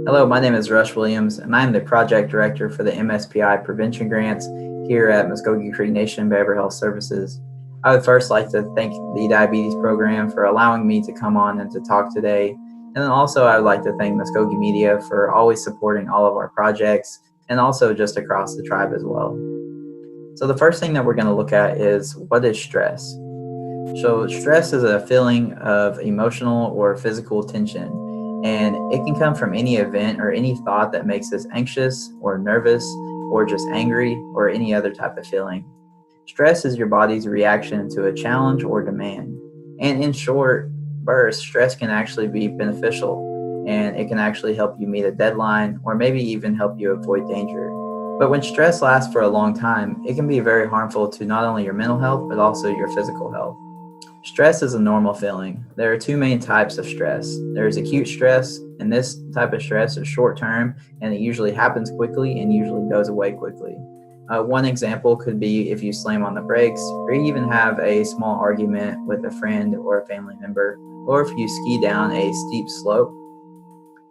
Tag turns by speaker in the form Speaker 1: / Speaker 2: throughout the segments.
Speaker 1: Hello, my name is Rush Williams, and I am the project director for the MSPI prevention grants here at Muskogee Creek Nation Behavioral Health Services. I would first like to thank the diabetes program for allowing me to come on and to talk today. And then also I would like to thank Muskogee Media for always supporting all of our projects and also just across the tribe as well. So the first thing that we're going to look at is, what is stress? So stress is a feeling of emotional or physical tension, and it can come from any event or any thought that makes us anxious or nervous or just angry or any other type of feeling. Stress is your body's reaction to a challenge or demand. And in short bursts, stress can actually be beneficial, and it can actually help you meet a deadline or maybe even help you avoid danger. But when stress lasts for a long time, it can be very harmful to not only your mental health, but also your physical health. Stress is a normal feeling. There are two main types of stress. There is acute stress, and this type of stress is short term, and it usually happens quickly and usually goes away quickly. One example could be if you slam on the brakes, or you even have a small argument with a friend or a family member, or if you ski down a steep slope.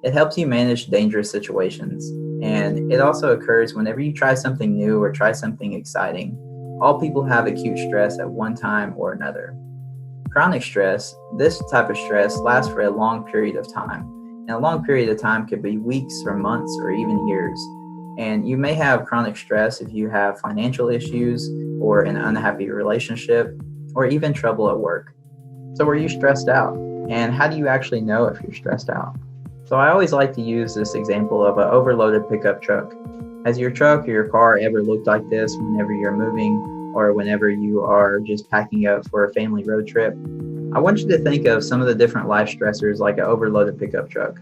Speaker 1: It helps you manage dangerous situations, and it also occurs whenever you try something new or try something exciting. All people have acute stress at one time or another. Chronic stress, this type of stress lasts for a long period of time. And a long period of time could be weeks or months or even years. And you may have chronic stress if you have financial issues or an unhappy relationship or even trouble at work. So are you stressed out? And how do you actually know if you're stressed out? So I always like to use this example of an overloaded pickup truck. Has your truck or your car ever looked like this whenever you're moving or whenever you are just packing up for a family road trip? I want you to think of some of the different life stressors like an overloaded pickup truck.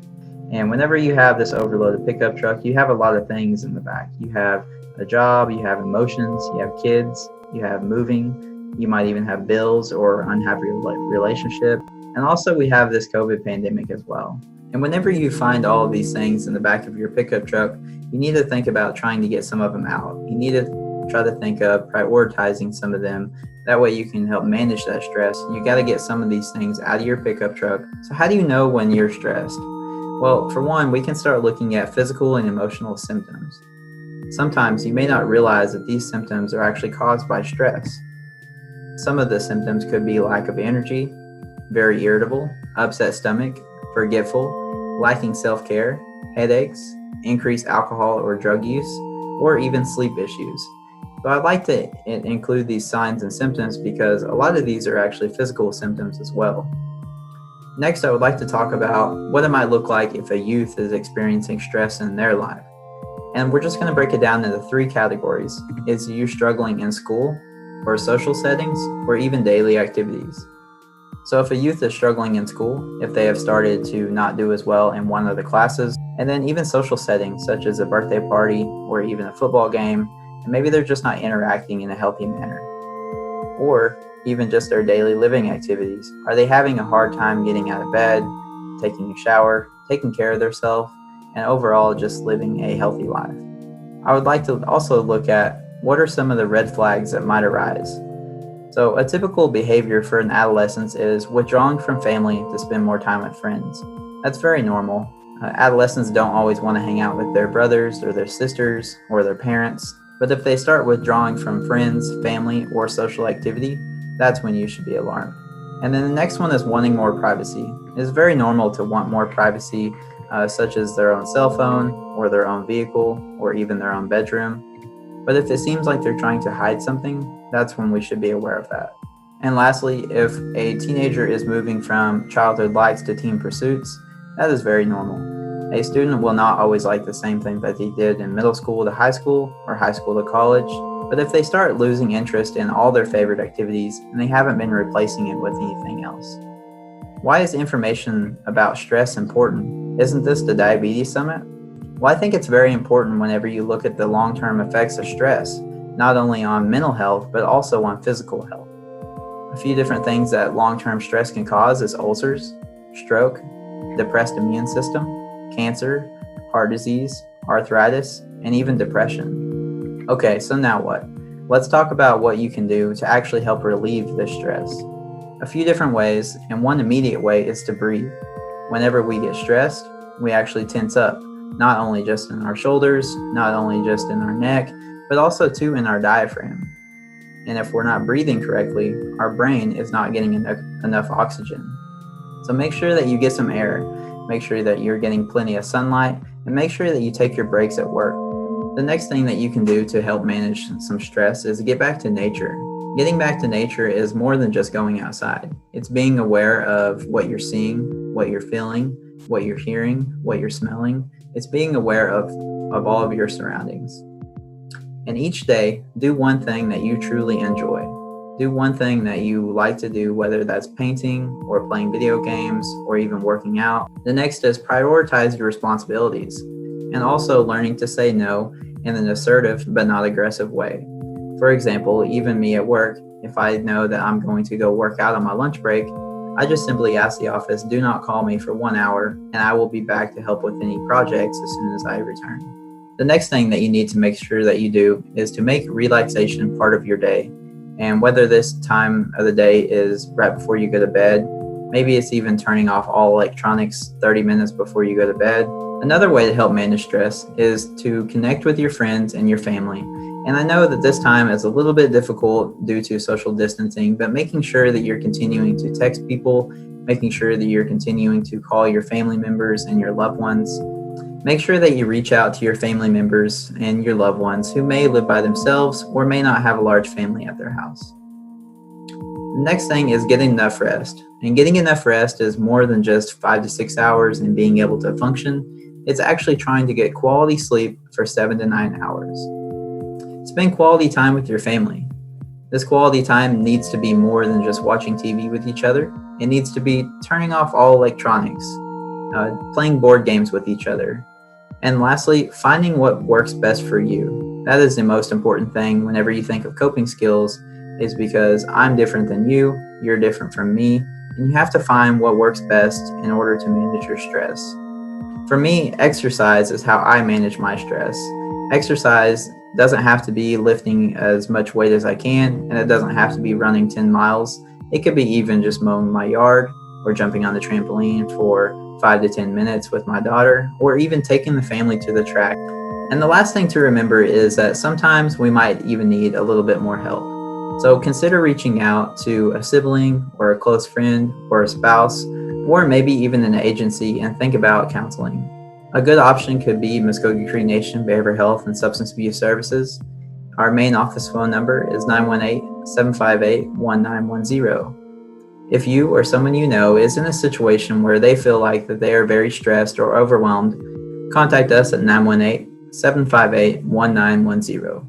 Speaker 1: And whenever you have this overloaded pickup truck, you have a lot of things in the back. You have a job, you have emotions, you have kids, you have moving, you might even have bills or unhappy relationship. And also we have this COVID pandemic as well. And whenever you find all of these things in the back of your pickup truck, you need to think about trying to get some of them out. You need to try to think of prioritizing some of them. That way you can help manage that stress. You got to get some of these things out of your pickup truck. So how do you know when you're stressed? Well, for one, we can start looking at physical and emotional symptoms. Sometimes you may not realize that these symptoms are actually caused by stress. Some of the symptoms could be lack of energy, very irritable, upset stomach, forgetful, lacking self-care, headaches, increased alcohol or drug use, or even sleep issues. So I'd like to include these signs and symptoms because a lot of these are actually physical symptoms as well. Next, I would like to talk about what it might look like if a youth is experiencing stress in their life. And we're just going to break it down into three categories. Is you struggling in school, or social settings, or even daily activities? So if a youth is struggling in school, if they have started to not do as well in one of the classes, and then even social settings such as a birthday party or even a football game, and maybe they're just not interacting in a healthy manner. Or even just their daily living activities. Are they having a hard time getting out of bed, taking a shower, taking care of themselves, and overall just living a healthy life? I would like to also look at what are some of the red flags that might arise. So a typical behavior for an adolescent is withdrawing from family to spend more time with friends. That's very normal. Adolescents don't always want to hang out with their brothers or their sisters or their parents, but if they start withdrawing from friends, family, or social activity, that's when you should be alarmed. And then the next one is wanting more privacy. It's very normal to want more privacy, such as their own cell phone or their own vehicle or even their own bedroom. But if it seems like they're trying to hide something, that's when we should be aware of that. And lastly, if a teenager is moving from childhood likes to teen pursuits, that is very normal. A student will not always like the same thing that they did in middle school to high school or high school to college. But if they start losing interest in all their favorite activities and they haven't been replacing it with anything else. Why is information about stress important? Isn't this the Diabetes Summit? Well, I think it's very important whenever you look at the long-term effects of stress, not only on mental health, but also on physical health. A few different things that long-term stress can cause is ulcers, stroke, depressed immune system, cancer, heart disease, arthritis, and even depression. Okay, so now what? Let's talk about what you can do to actually help relieve this stress. A few different ways, and one immediate way is to breathe. Whenever we get stressed, we actually tense up. not only just in our shoulders, not only just in our neck, but also too in our diaphragm. And if we're not breathing correctly, our brain is not getting enough oxygen. So make sure that you get some air, make sure that you're getting plenty of sunlight, and make sure that you take your breaks at work. The next thing that you can do to help manage some stress is get back to nature. Getting back to nature is more than just going outside. It's being aware of what you're seeing, what you're feeling, what you're hearing, what you're smelling. It's being aware of all of your surroundings. And each day, do one thing that you truly enjoy. Do one thing that you like to do, whether that's painting or playing video games or even working out. The next is prioritize your responsibilities and also learning to say no in an assertive but not aggressive way. For example, even me at work, if I know that I'm going to go work out on my lunch break, I just simply ask the office, do not call me for 1 hour, and I will be back to help with any projects as soon as I return. The next thing that you need to make sure that you do is to make relaxation part of your day. And whether this time of the day is right before you go to bed, maybe it's even turning off all electronics 30 minutes before you go to bed. Another way to help manage stress is to connect with your friends and your family. And I know that this time is a little bit difficult due to social distancing, but making sure that you're continuing to text people, making sure that you're continuing to call your family members and your loved ones. Make sure that you reach out to your family members and your loved ones who may live by themselves or may not have a large family at their house. The next thing is getting enough rest. And getting enough rest is more than just 5 to 6 hours and being able to function. It's actually trying to get quality sleep for 7 to 9 hours. Spend quality time with your family. This quality time needs to be more than just watching TV with each other. It needs to be turning off all electronics, playing board games with each other. And lastly, finding what works best for you. That is the most important thing whenever you think of coping skills, is because I'm different than you, you're different from me, and you have to find what works best in order to manage your stress. For me, exercise is how I manage my stress. Exercise doesn't have to be lifting as much weight as I can, and it doesn't have to be running 10 miles. It could be even just mowing my yard or jumping on the trampoline for 5 to 10 minutes with my daughter, or even taking the family to the track. And the last thing to remember is that sometimes we might even need a little bit more help. So consider reaching out to a sibling or a close friend or a spouse, or maybe even an agency, and think about counseling. A good option could be Muskogee Creek Nation Behavioral Health and Substance Abuse Services. Our main office phone number is 918-758-1910. If you or someone you know is in a situation where they feel like that they are very stressed or overwhelmed, contact us at 918-758-1910.